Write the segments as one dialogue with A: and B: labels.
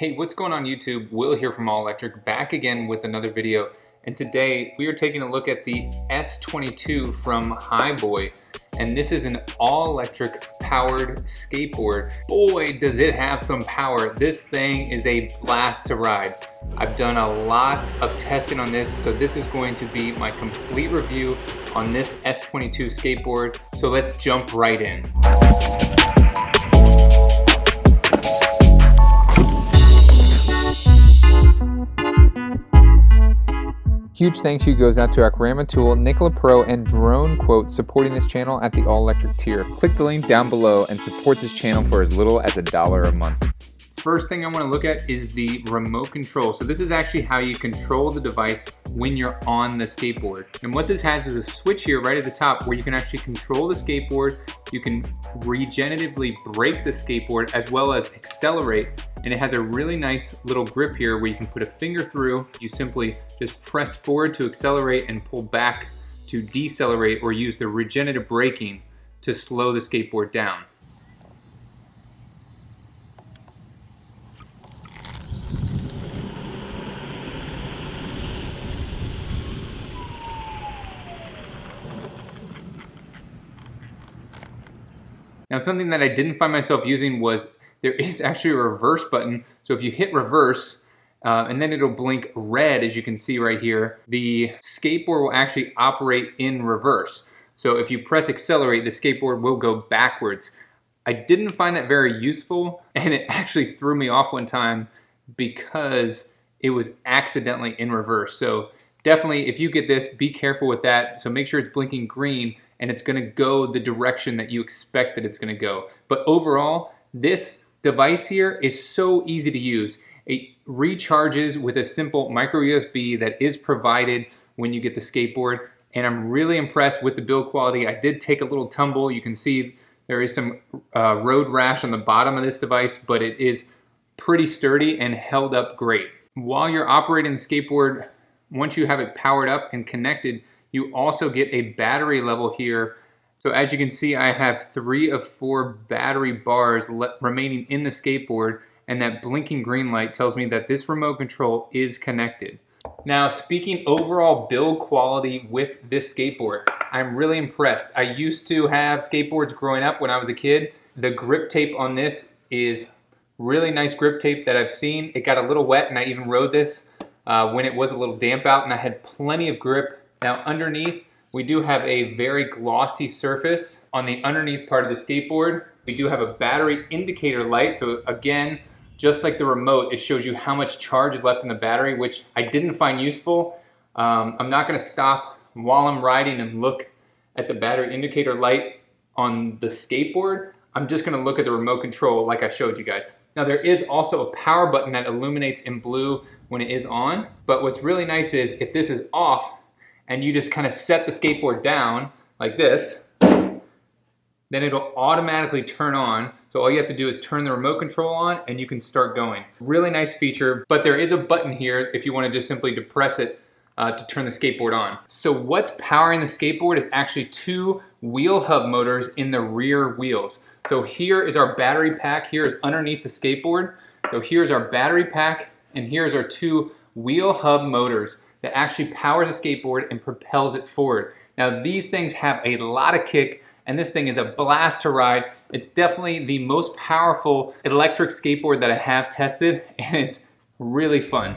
A: Hey, what's going on YouTube? Will here from All Electric, back again with another video. And today we are taking a look at the S22 from Hiboy. And this is an all-electric powered skateboard. Boy, does it have some power. This thing is a blast to ride. I've done a lot of testing on this, so this is going to be my complete review on this S22 skateboard. So let's jump right in. Huge thank you goes out to Akrama Tool, Nikola Pro, and Drone Quote supporting this channel at the all-electric tier. Click the link down below and support this channel for as little as $1 a month. First thing I want to look at is the remote control. So this is actually how you control the device when you're on the skateboard. And what this has is a switch here right at the top where you can actually control the skateboard. You can regeneratively brake the skateboard as well as accelerate. And it has a really nice little grip here where you can put a finger through. You simply just press forward to accelerate and pull back to decelerate, or use the regenerative braking to slow the skateboard down. Now, something that I didn't find myself using was there is actually a reverse button. So if you hit reverse, and then it'll blink red, as you can see right here, the skateboard will actually operate in reverse. So if you press accelerate, the skateboard will go backwards. I didn't find that very useful, and it actually threw me off one time because it was accidentally in reverse. So definitely, if you get this, be careful with that. So make sure it's blinking green and it's gonna go the direction that you expect that it's gonna go. But overall, this device here is so easy to use. It recharges with a simple micro USB that is provided when you get the skateboard, and I'm really impressed with the build quality. I did take a little tumble. You can see there is some road rash on the bottom of this device, but it is pretty sturdy and held up great. While you're operating the skateboard, once you have it powered up and connected, you also get a battery level here. So as you can see, I have 3 of 4 battery bars remaining in the skateboard, and that blinking green light tells me that this remote control is connected. Now, speaking overall build quality with this skateboard, I'm really impressed. I used to have skateboards growing up when I was a kid. The grip tape on this is really nice grip tape that I've seen. It got a little wet, and I even rode this when it was a little damp out, and I had plenty of grip. Now underneath, we do have a very glossy surface on the underneath part of the skateboard. We do have a battery indicator light. So again, just like the remote, it shows you how much charge is left in the battery, which I didn't find useful. I'm not gonna stop while I'm riding and look at the battery indicator light on the skateboard. I'm just gonna look at the remote control like I showed you guys. Now there is also a power button that illuminates in blue when it is on, but what's really nice is if this is off, and you just kind of set the skateboard down like this, then it'll automatically turn on. So all you have to do is turn the remote control on and you can start going. Really nice feature, but there is a button here if you want to just simply depress it to turn the skateboard on. So what's powering the skateboard is actually 2 wheel hub motors in the rear wheels. So here is our battery pack. Here is underneath the skateboard. So here's our battery pack, and here's our 2 wheel hub motors that actually powers the skateboard and propels it forward. Now these things have a lot of kick, and this thing is a blast to ride. It's definitely the most powerful electric skateboard that I have tested, and it's really fun.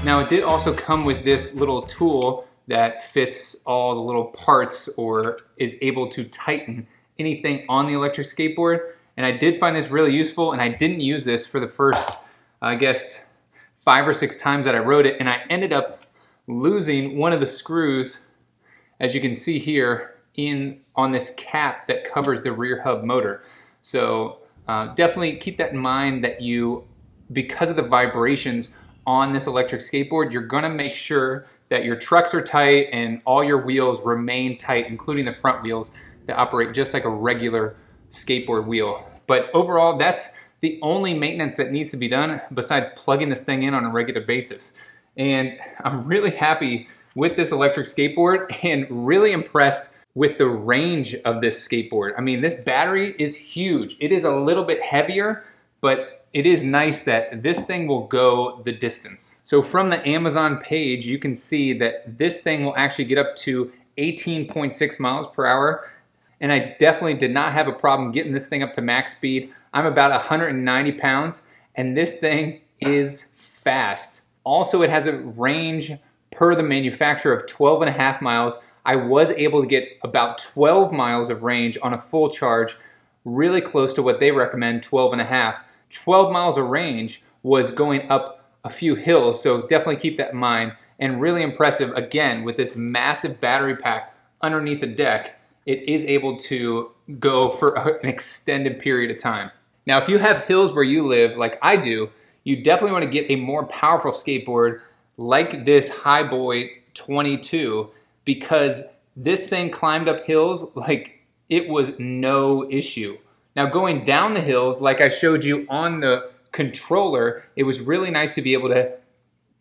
A: Now it did also come with this little tool that fits all the little parts or is able to tighten anything on the electric skateboard. And I did find this really useful, and I didn't use this for the first, I guess, 5 or 6 times that I rode it, and I ended up losing one of the screws, as you can see here, on this cap that covers the rear hub motor. So definitely keep that in mind that because of the vibrations on this electric skateboard, you're gonna make sure that your trucks are tight and all your wheels remain tight, including the front wheels that operate just like a regular skateboard wheel. But overall, that's the only maintenance that needs to be done besides plugging this thing in on a regular basis. And I'm really happy with this electric skateboard and really impressed with the range of this skateboard. I mean, this battery is huge. It is a little bit heavier, but it is nice that this thing will go the distance. So from the Amazon page, you can see that this thing will actually get up to 18.6 miles per hour. And I definitely did not have a problem getting this thing up to max speed. I'm about 190 pounds, and this thing is fast. Also, it has a range per the manufacturer of 12.5 miles. I was able to get about 12 miles of range on a full charge, really close to what they recommend, 12.5. 12 miles of range was going up a few hills, so definitely keep that in mind. And really impressive, again, with this massive battery pack underneath the deck, it is able to go for an extended period of time. Now, if you have hills where you live, like I do, you definitely want to get a more powerful skateboard like this Hiboy 22, because this thing climbed up hills like it was no issue. Now, going down the hills, like I showed you on the controller, it was really nice to be able to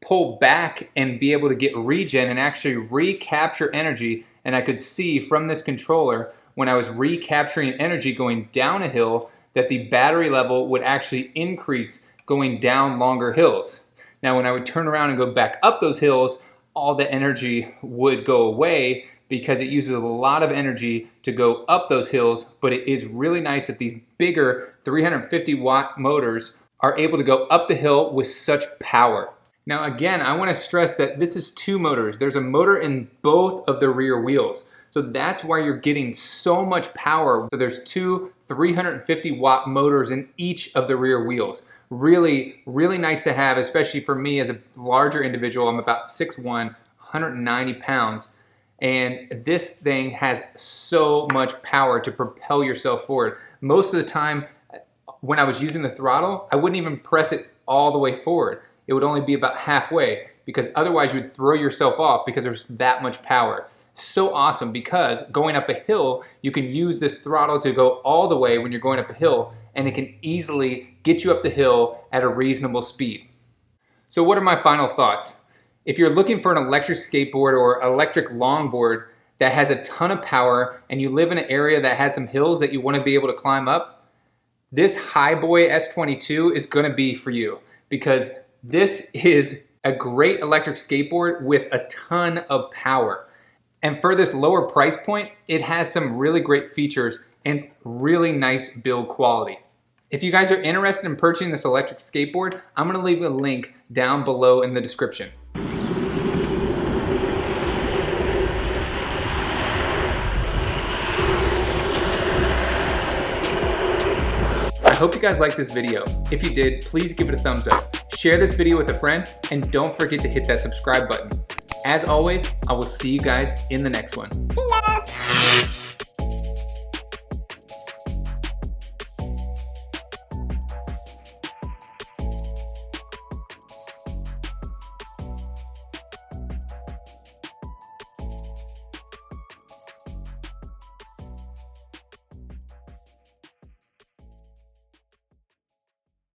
A: pull back and be able to get regen and actually recapture energy. And I could see from this controller, when I was recapturing energy going down a hill, that the battery level would actually increase going down longer hills. Now, when I would turn around and go back up those hills, all the energy would go away because it uses a lot of energy to go up those hills. But it is really nice that these bigger 350 watt motors are able to go up the hill with such power. Now again, I want to stress that this is 2 motors. There's a motor in both of the rear wheels. So that's why you're getting so much power. So there's 2 350 watt motors in each of the rear wheels. Really, really nice to have, especially for me as a larger individual. I'm about 6'1", 190 pounds. And this thing has so much power to propel yourself forward. Most of the time, when I was using the throttle, I wouldn't even press it all the way forward. It would only be about halfway, because otherwise you would throw yourself off because there's that much power. So awesome, because going up a hill, you can use this throttle to go all the way when you're going up a hill, and it can easily get you up the hill at a reasonable speed. So what are my final thoughts? If you're looking for an electric skateboard or electric longboard that has a ton of power and you live in an area that has some hills that you want to be able to climb up, this Hiboy S22 is going to be for you, because this is a great electric skateboard with a ton of power. And for this lower price point, it has some really great features and really nice build quality. If you guys are interested in purchasing this electric skateboard, I'm going to leave a link down below in the description. I hope you guys liked this video. If you did, please give it a thumbs up. Share this video with a friend, and don't forget to hit that subscribe button. As always, I will see you guys in the next one.